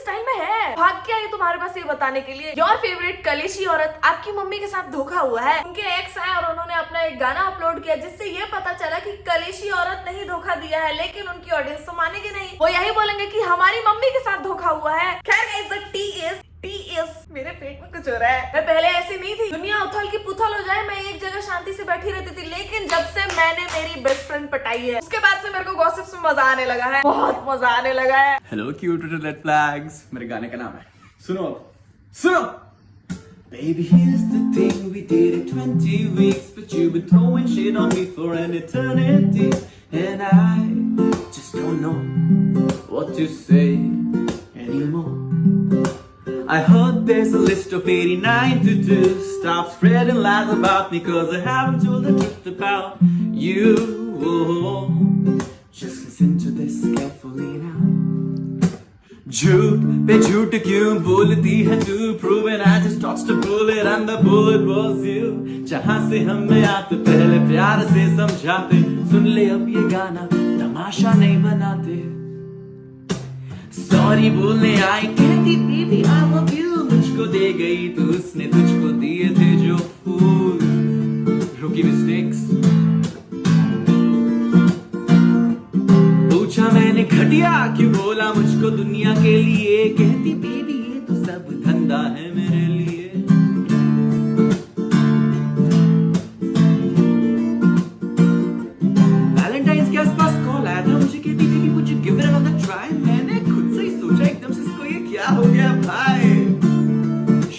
Style में है। भाग के आई तुम्हारे पास ये बताने के लिए। योर फेवरेट कलेशी औरत आपकी मम्मी के साथ धोखा हुआ है। उनके एक्स है और उन्होंने अपना एक गाना अपलोड किया जिससे ये पता चला कि कलेशी औरत ने ही धोखा दिया है, लेकिन उनकी ऑडियंस तो मानेगी नहीं। वो यही बोलेंगे कि हमारी मम्मी के साथ धोखा हुआ है। खैर गाइस, द टी इज मेरे पेट में कुछ हो रहा है। मैं पहले ऐसी नहीं थी, दुनिया उथल की पुथल हो जाए मैं एक जगह शांति से बैठी रहती थी, लेकिन जब से मैंने मेरी बेस्ट फ्रेंड पटाई है उसके बाद से मेरे को गॉसिप्स में मजा आने लगा है, बहुत मजा आने लगा है। Hello cute little red flags, मेरे गाने का नाम है। सुनो सुनो। Baby, here's the thing, we did it 20 weeks, but you've been throwing shit on me for an eternity, and I just don't know what to say anymore. I heard there's a list of 89 to do. Stop spreading lies about me, cause I haven't told the truth about you. Just listen to this carefully now. झूठ पे झूठ क्यों बोलती है तू? Proving I just dodged a bullet and the bullet was you. जहां से हमें आते पहले प्यार से समझाते, सुन ले अब ये गाना तमाशा नहीं बनाते। सॉरी बोलने आई कहती बेबी आई लव यू, मुझको दे गई तो उसने तुझको दिए थे जो फूल। रूकी मिस्टेक्स पूछा मैंने घटिया क्यों बोला मुझको दुनिया के लिए, कहती बेबी ये तो सब धंधा है मेरे लिए। वैलेंटाइंस के आसपास कॉल आया था मुझे, कहती baby would you give it another try. मैंने खुद से ही सोचा एकदम से इसको ये क्या हो गया भाई।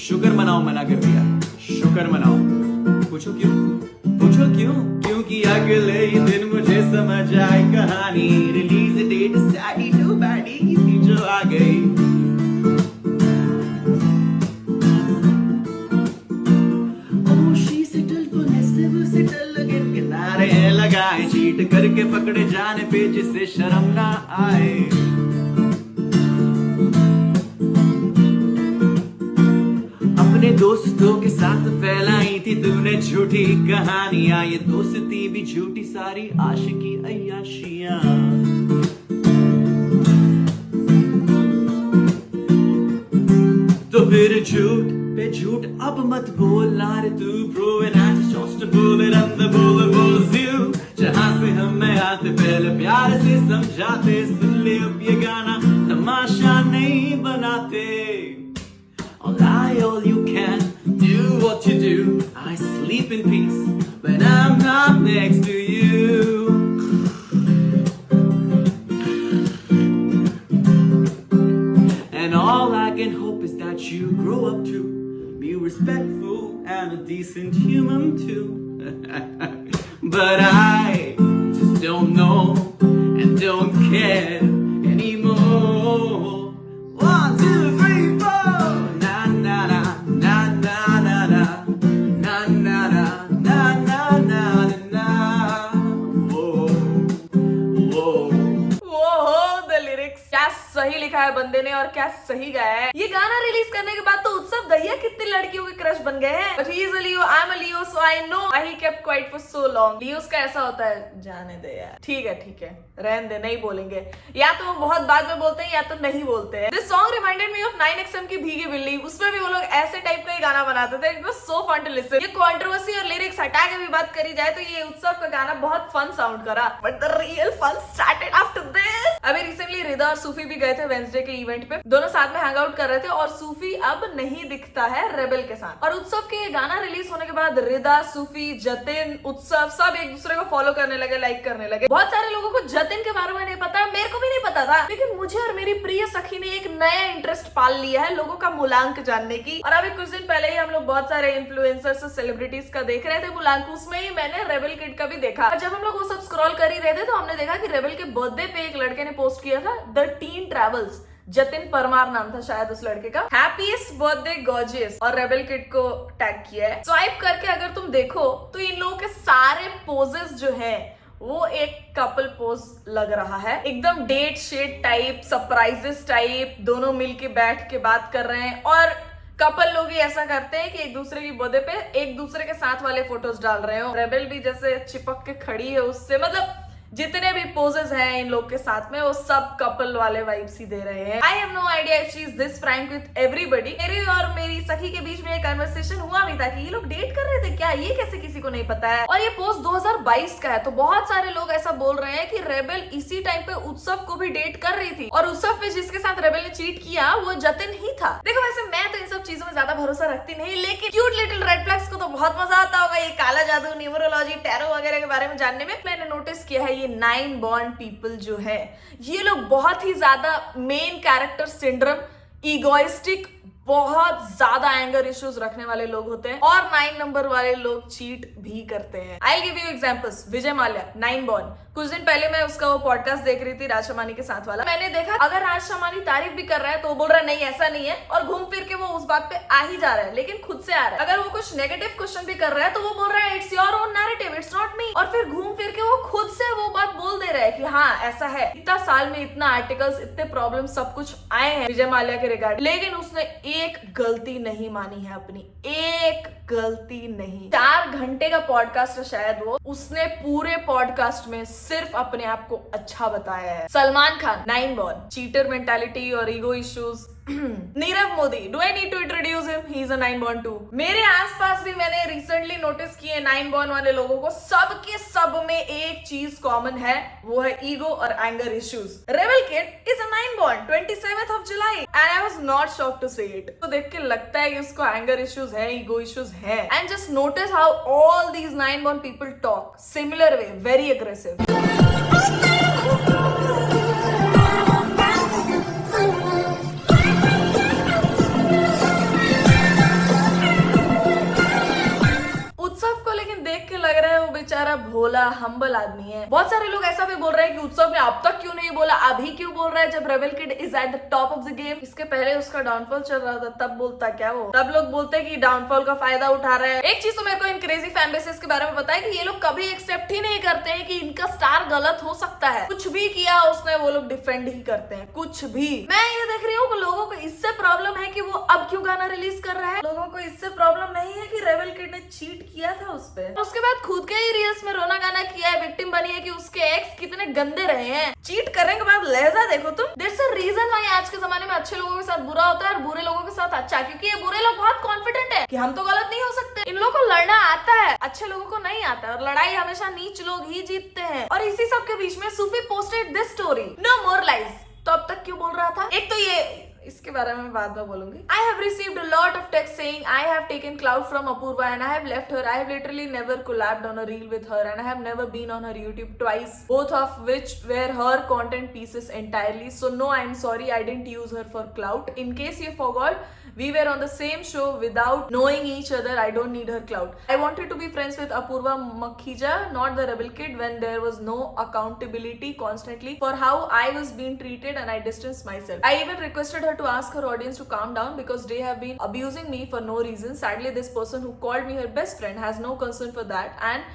शुक्र मनाओ मना कर दिया, शुक्र मनाओ। पूछो क्यों, पूछो क्यों, क्योंकि अगले ही दिन मुझे समझ आई कहानी। रिलीज डेट सैडी टू बैडी की जो आ गई। Oh she settled for less, never settle again। किनारे लगाए चीट करके पकड़े जाने पे जिससे शर्म ना आए। अपने दोस्तों के साथ फैलाई थी तूने झूठी कहानियां, ये दोस्ती भी झूठी सारी आशिकी अय्याशियां। तो फिर झूठ पे झूठ अब मत बोलना रे तू। Proving I just lost a bullet and the bullet was you। जहां से हमें आते पहले प्यार से समझाते, सुन ले अब ये गाना तमाशा नहीं बनाते। I'll lie all you can, do what you do, I sleep in peace when I'm not next to you। And all I can hope is that you grow up to be respectful and a decent human too। But I just don't know and don't care anymore। 1, 2, 3, 4 na na na na na na na na na na na na na। Whoa whoa ओहो the lyrics, क्या सही लिखा है बंदे ने और क्या सही गाया है। ये गाना रिलीज करने के बाद तो उत्सव दैया कितनी लड़कियों के क्रश बन गए हैं। But he is a Leo, I am a Leo, so I know why he kept quiet for so long. Leos का ऐसा होता है, जाने दे यार, ठीक है रहने दे, नहीं बोलेंगे। या तो वो बहुत बाद में बोलते हैं या तो नहीं बोलते हैं। This song reminded me of 9XM की भीगी बिल्ली। उसमें भी वो लोग ऐसे टाइप का ही गाना बनाते थे। It was so fun to listen. ये कंट्रोवर्सी और लिरिक्स हटा के भी बात करी जाए तो ये उत्सव का गाना बहुत फन साउंड करा, but the real fun started after this. अभी रिसेंटली रिदा और सूफी भी गए थे वेंसडे के इवेंट पे, दोनों साथ में हैंग आउट कर रहे थे और सूफी अब नहीं दिखता है रेबेल के साथ। और उत्सव के ये गाना रिलीज होने के बाद रिदा, सूफी, जतिन, उत्सव सब एक दूसरे को फॉलो करने लगे, लाइक करने लगे। बहुत सारे लोगों को जतिन के बारे में नहीं पता, मेरे को भी नहीं पता था, लेकिन मुझे और मेरी प्रिय सखी ने एक नया इंटरेस्ट पाल लिया है लोगों का मूलांक जानने की। और अभी कुछ दिन पहले ही हम लोग बहुत सारे इन्फ्लुएंसर्स और सेलिब्रिटीज का देख रहे थे मूलांक, उसमें ही मैंने रेबेल किड का भी देखा। और जब हम लोग वो सब स्क्रॉल कर ही रहे थे तो हमने देखा कि रेबेल के बर्थडे पे एक लड़के ने पोस्ट किया था the tin travels. Jatin Parmar नाम था शायद उस लड़के का। हैप्पीएस्ट बर्थडे गॉर्जियस और रेबेल किड को टैग किया है। स्वाइप करके अगर तुम देखो तो इन लोगों के सारे पोजेस जो है वो एक कपल पोज लग रहा है, एकदम डेट शेट टाइप, सरप्राइजेस टाइप, दोनों मिलके बैठ के बात कर रहे हैं। और कपल लोग ही ऐसा करते हैं कि एक दूसरे की बर्थडे पे एक दूसरे के साथ वाले फोटोज डाल रहे हो। रेबेल भी जैसे चिपक के खड़ी है उससे, मतलब जितने भी पोजेस हैं इन लोग के साथ में वो सब कपल वाले वाइब्स ही दे रहे हैं। I have no idea if she is this frank with everybody. मेरी और मेरी सखी के बीच में एक कन्वर्सेशन हुआ भी था कि ये लोग डेट कर रहे थे क्या, ये कैसे किसी को नहीं पता है। और ये पोस्ट 2022 का है, तो बहुत सारे लोग ऐसा बोल रहे हैं कि रेबेल इसी टाइम पे उत्सव को भी डेट कर रही थी और उत्सव पे जिसके साथ रेबेल ने चीट किया वो जतिन ही था। देखो वैसे मैं तो इन सब चीजों में ज्यादा भरोसा रखती नहीं, लेकिन क्यूट लिटिल रेड फ्लैग्स को तो बहुत मजा आता होगा ये काला जादू, न्यूमरोलॉजी, टैरो वगैरह के बारे में जानने में। मैंने नोटिस किया है ये 9 बॉर्न पीपल जो है ये लोग बहुत ही ज्यादा मेन कैरेक्टर सिंड्रोम, ईगोइस्टिक, बहुत ज्यादा एंगर इश्यूज रखने वाले लोग होते हैं और 9 नंबर वाले लोग चीट भी करते हैं। I give you examples. Vijay Mallya 9 born, कुछ दिन पहले मैं उसका वो पॉडकास्ट देख रही थी राज शमानी के साथ वाला। मैंने देखा अगर राज शमानी तारीफ भी कर रहा है तो वो बोल रहा है नहीं ऐसा नहीं है और घूम फिर के वो उस बात पे आ ही जा रहा है, लेकिन खुद से आ रहा है। अगर वो कुछ नेगेटिव क्वेश्चन भी कर रहा है तो वो बोल रहा है it's your own narrative, it's not me, और फिर घूम फिर के वो खुद से वो बात बोल दे रहा है कि हाँ ऐसा है। इतना साल में इतना आर्टिकल्स, इतने प्रॉब्लम सब कुछ आए हैं विजय माल्या के रिगार्ड, लेकिन उसने एक गलती नहीं मानी है अपनी, एक गलती नहीं। 4 घंटे का पॉडकास्ट है शायद वो, उसने पूरे पॉडकास्ट में सिर्फ अपने आप को अच्छा बताया है। Salman Khan 9 born, cheater mentality और ego issues. Nirav Modi, do I need to introduce him, he is a 9 born too. मेरे आसपास भी मैंने रिसेंटली नोटिस किए 9 बॉर्न वाले लोगों को, सबके सब में एक चीज कॉमन है, वो है ईगो और anger issues. Rebel kid is a 9 born, 27th of July, and I was not shocked to see it। तो देख के लगता है कि उसको एंगर इश्यूज है, ईगो इश्यूज है। And just notice how all these 9 born people talk, similar way, very aggressive. बेचारा भोला हम्बल आदमी है। बहुत सारे लोग ऐसा भी बोल रहे हैं कि उत्सव ने अब तक क्यों नहीं बोला, अभी क्यों बोल रहा है जब rebel kid is at the top of the game. इसके पहले उसका डाउनफॉल चल रहा था तब बोलता क्या वो, तब लोग बोलते हैं कि डाउनफॉल का फायदा उठा रहे हैं। एक चीज तो मेरे को इन क्रेजी फैन बेसेस के बारे में पता है कि ये लोग कभी एक्सेप्ट ही नहीं करते हैं कि इनका स्टार गलत हो सकता है। कुछ भी किया उसने वो लोग डिफेंड ही करते हैं, कुछ भी। मैं ये देख रही हूँ कि लोगों को इससे प्रॉब्लम है कि वो अब क्यों गाना रिलीज कर रहा है, लोगों को इससे प्रॉब्लम नहीं है कि रेबेल किड ने चीट किया था उस पर। उसके बाद खुद के ही रील्स में रोना गाना किया है, विक्टिम बनी है कि उसके एक्स कितने गंदे रहे हैं। चीट करने के बाद लहजा देखो तुम। देयर अ रीजन व्हाई आज के जमाने में अच्छे लोगों के साथ बुरा होता है और बुरे लोगों के साथ अच्छा, क्योंकि ये बुरे लोग बहुत कॉन्फिडेंट है कि हम तो गलत नहीं हो सकते। इन लोगों को लड़ना आता है, अच्छे लोगों को नहीं आता, और लड़ाई हमेशा नीच लोग ही जीतते हैं। और इसी सब के बीच में Sufi posted this story, no more lies. तो अब तक क्यों बोल रहा था? एक तो ये, इसके बारे में बाद में बोलूंगी। I have received a lot of text saying I have taken clout from Apurva and I have left her. I have literally never collabed on a reel with her and I have never been on her YouTube twice, both of which were her content pieces entirely. So no, I'm sorry, I didn't use her for clout. In case you forgot, we were on the same show without knowing each other. I don't need her clout. I wanted to be friends with Apurva Makhija, not the rebel kid, when there was no accountability constantly for how I was being treated and I distanced myself. I even requested her to ask her audience to calm down because they have been abusing me for no reason. Sadly, this person who called me her best friend has no concern for that and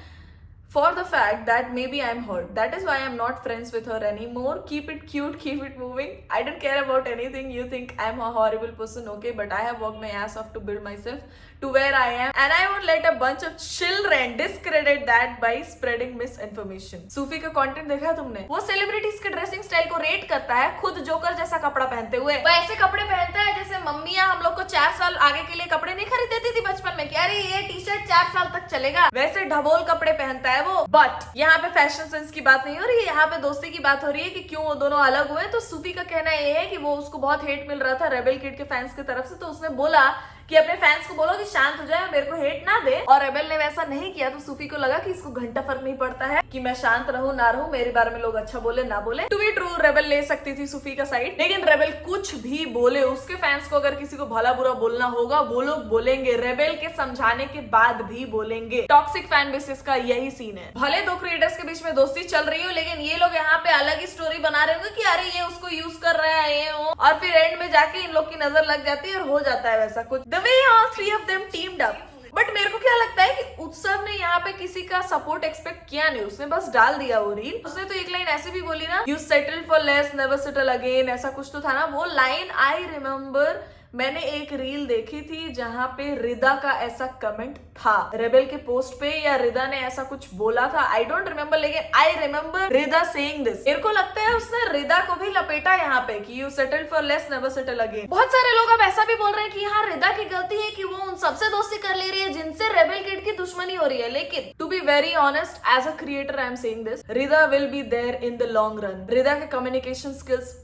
for the fact that maybe I'm hurt. That is why I'm not friends with her anymore. Keep it cute, keep it moving. I don't care about anything. You think I'm a horrible person, okay? But I have worked my ass off to build myself to where I am. And I won't let a bunch of children discredit that by spreading misinformation. सूफी का content देखा है तुमने? वो celebrities के dressing style को rate करता है, खुद जोकर जैसा कपड़ा पहनते हुए। वो ऐसे कपड़े पहनता है जैसे मम्मियां हम लोग को 4 साल आगे के लिए कपड़े नहीं खरीद देती थी बचपन में कि अरे ये टी शर्ट 4 साल तक चलेगा, वैसे ढबोल कपड़े पहनता है वो। बट यहाँ पे फैशन सेंस की बात नहीं हो रही है, यहाँ पे दोस्ती की बात हो रही है कि क्यों वो दोनों अलग हुए। तो सूफी का कहना ये है कि वो उसको बहुत हेट मिल रहा था रेबेल किड के फैंस की तरफ से, तो उसने बोला कि अपने फैंस को बोलो कि शांत हो जाए, मेरे को हेट ना दे। और रेबेल ने वैसा नहीं किया, तो सूफी को लगा कि इसको घंटा फर्क नहीं पड़ता है कि मैं शांत रहूं ना रहूं, मेरे बारे में लोग अच्छा बोले ना बोले। टू बी ट्रू, रेबेल ले सकती थी सूफी का साइड, लेकिन रेबेल कुछ भी बोले, उसके फैंस को अगर किसी को भला बुरा बोलना होगा वो लोग बोलेंगे, रेबेल के समझाने के बाद भी बोलेंगे। टॉक्सिक फैन बेसिस का यही सीन है। भले दो क्रिएटर्स के बीच में दोस्ती चल रही हो, लेकिन ये लोग यहाँ पे अलग ही स्टोरी बना रहे होंगे कि अरे ये उसको यूज कर रहा है ये वो, और फिर एंड में जाके इन लोग की नजर लग जाती है और हो जाता है वैसा कुछ। The way all 3 of them teamed up. But मेरे को क्या लगता है कि उत्सव ने यहाँ पे किसी का सपोर्ट एक्सपेक्ट किया नहीं, उसने बस डाल दिया वो रील। उसने तो एक लाइन ऐसे भी बोली ना, you settle for less never settle again, ऐसा कुछ तो था ना वो लाइन। आई रिमेम्बर मैंने एक रील देखी थी जहां पे रिदा का ऐसा कमेंट था रेबेल के पोस्ट पे, या रिदा ने ऐसा कुछ बोला था, आई डोंट रिमेम्बर, लेकिन I remember Rida saying this. मेरे को लगता है उसने रिदा को भी लपेटा यहाँ पे कि you settle for less never settle again. बहुत सारे लोग अब ऐसा भी बोल रहे हैं कि हाँ रिदा की गलती है कि वो उन सबसे दोस्ती कर ले रही है जिनसे रेबेल किड की दुश्मनी हो रही है, लेकिन to be very honest as a creator I am saying this, Rida will be there in the long run. Rida के communication skills,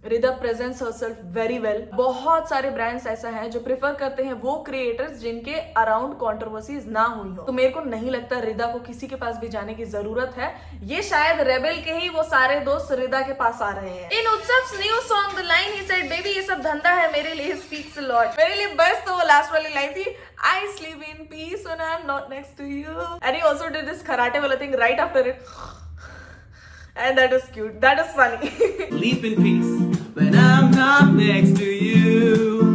Rida presents herself very well. बहुत सारे ब्रांड्स ऐसा है जो प्रेफर करते हैं वो क्रिएटर्स जिनके अराउंड कंट्रोवर्सीज ना हुई हो, तो मेरे को नहीं लगता रिदा को किसी के पास भी जाने की जरूरत है। ये शायद रेबेल के ही वो सारे दोस्त रिदा के पास आ रहे हैं। इन उत्सव new song the line he said baby ये सब धंधा है मेरे लिए स्पीक्स अ लॉट। मेरे लिए बस तो वो लास्ट वाली लाइन थी, I sleep in peace when I am not next to you, and he also did this karate वाला thing right after it, and that is cute, that is funny. Sleep in peace when I'm not next to you.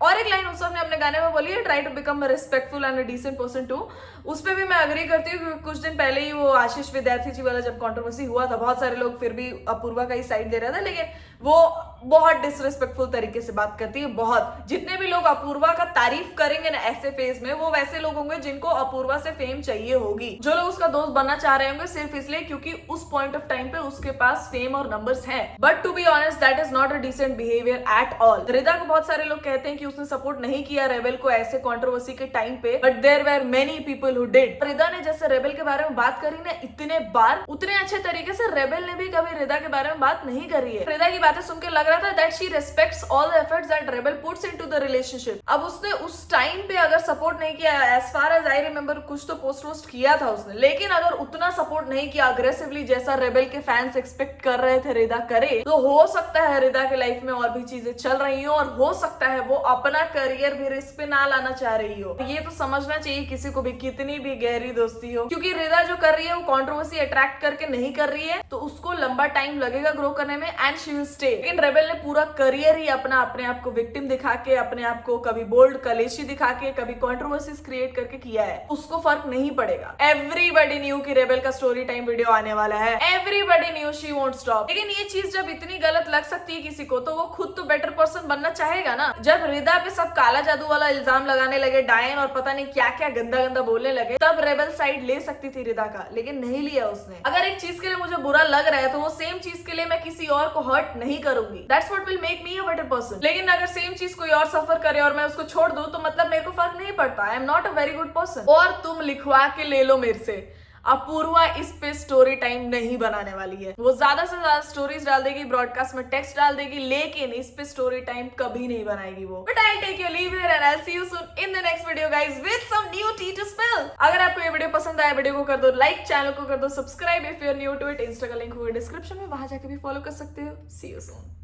और एक line उत्सव ने अपने गाने में बोली है, try to become a respectful and a decent person too. उस पे भी मैं अग्री करती हूँ क्योंकि कुछ दिन पहले ही वो आशीष विद्यार्थी जी वाला जब कंट्रोवर्सी हुआ था, बहुत सारे लोग फिर भी अपूर्वा का ही साइड दे रहे थे, लेकिन वो बहुत डिसरिस्पेक्टफुल तरीके से बात करती है। बहुत, जितने भी लोग अपूर्वा का तारीफ करेंगे ना ऐसे फेज में, वो वैसे लोग होंगे जिनको अपूर्वा से फेम चाहिए होगी, जो लोग उसका दोस्त बनना चाह रहे होंगे सिर्फ इसलिए क्योंकि उस पॉइंट ऑफ टाइम पे उसके पास फेम और नंबर्स हैं। But to be honest that is not a decent behaviour at all. Rida को बहुत सारे लोग कहते हैं कि उसने सपोर्ट नहीं किया रेबेल को ऐसे कंट्रोवर्सी के टाइम पे, but there were many people who did. Rida ने जैसे रेबेल के बारे में बात करी ना इतने बार, उतने अच्छे तरीके से रेबेल ने भी कभी रिदा के बारे में बात नहीं करी है। रिदा की बातें सुन के लग रहा था that she respects all the efforts that Rebel puts into the relationship. अब उसने उस टाइम पे अगर सपोर्ट नहीं किया, as far as I remember कुछ तो पोस्ट किया था उसने, लेकिन अगर उतना सपोर्ट नहीं किया अग्रेसिवली जैसा रेबेल के फैंस एक्सपेक्ट कर रहे थे रिदा करे, तो हो सकता है रिदा के लाइफ में और भी चीजें चल रही हो और हो सकता है वो अपना करियर भी रिस्क पे ना लाना चाह रही हो। ये तो समझना चाहिए किसी को भी, कितनी भी गहरी दोस्ती हो, क्योंकि रिदा जो कर रही है वो कंट्रोवर्सी अट्रैक्ट करके नहीं कर रही है, तो उसको लंबा टाइम लगेगा ग्रो करने में एंड शी विल स्टे। लेकिन रेबेल ने पूरा करियर ही अपना अपने आप को विक्टिम दिखा के, अपने आप को कभी बोल्ड कलेशी दिखा के, कभी कंट्रोवर्सीज क्रिएट करके किया है। उसको फर्क नहीं पड़ेगा। एवरीबॉडी न्यू कि रेबेल का स्टोरी टाइम वीडियो आने वाला है, everybody knew she won't stop. लेकिन ये चीज जब इतनी गलत लग सकती है किसी को, तो वो खुद तो बेटर पर्सन बनना चाहेगा ना। जब रिदा पे सब काला जादू वाला इल्जाम लगाने लगे, डायन और पता नहीं क्या क्या गंदा गंदा बोलने लगे, तब रेबेल साइड ले सकती थी रिदा का, लेकिन नहीं लिया उसने। अगर एक चीज के लिए मुझे बुरा लग रहा है तो वो सेम चीज के लिए मैं किसी और को हर्ट नहीं करूंगी। That's what will make me a better person. लेकिन अगर सेम चीज कोई और सफर करे और मैं उसको छोड़ दूं, तो मतलब मेरे को फर्क नहीं पड़ता। आई am not a very good person. और तुम लिखवा के ले लो मेरे से, अपूर्वा इस पे स्टोरी टाइम नहीं बनाने वाली है। वो ज्यादा से ज्यादा स्टोरीज डाल देगी, ब्रॉडकास्ट में टेक्स्ट डाल देगी, लेकिन इस पे स्टोरी टाइम कभी नहीं बनाएगी वो। But I take your leave here and I see you soon in the next video guys with some new tea to spill. अगर आपको ये वीडियो पसंद आया, वीडियो को कर दो लाइक, चैनल को कर दो subscribe if you are new to it. Insta का लिंक होगा डिस्क्रिप्शन में, वहां जाके भी फॉलो कर सकते हो। See you soon.